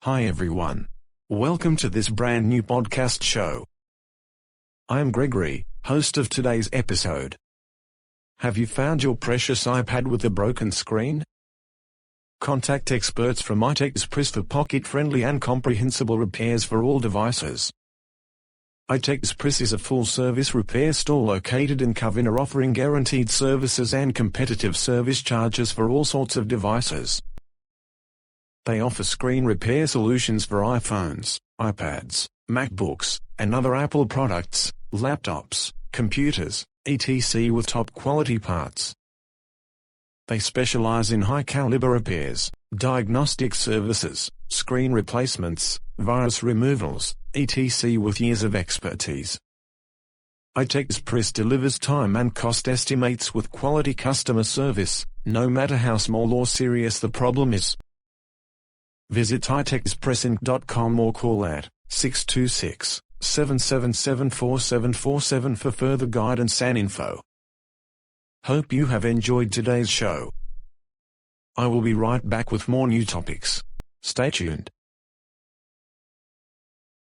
Hi everyone. Welcome to this brand new podcast show. I am Gregory, host of today's episode. Have you found your precious iPad with a broken screen? Contact experts from iTech Xpress for pocket-friendly and comprehensible repairs for all devices. iTech Xpress is a full-service repair store located in Covina, offering guaranteed services and competitive service charges for all sorts of devices. They offer screen repair solutions for iPhones, iPads, MacBooks, and other Apple products, laptops, computers, etc. with top-quality parts. They specialize in high-caliber repairs, diagnostic services, screen replacements, virus removals, etc. with years of expertise. iTech Xpress delivers time and cost estimates with quality customer service, no matter how small or serious the problem is. Visit itechxpressinc.com or call at 626-777-4747 for further guidance and info. Hope you have enjoyed today's show. I will be right back with more new topics. Stay tuned.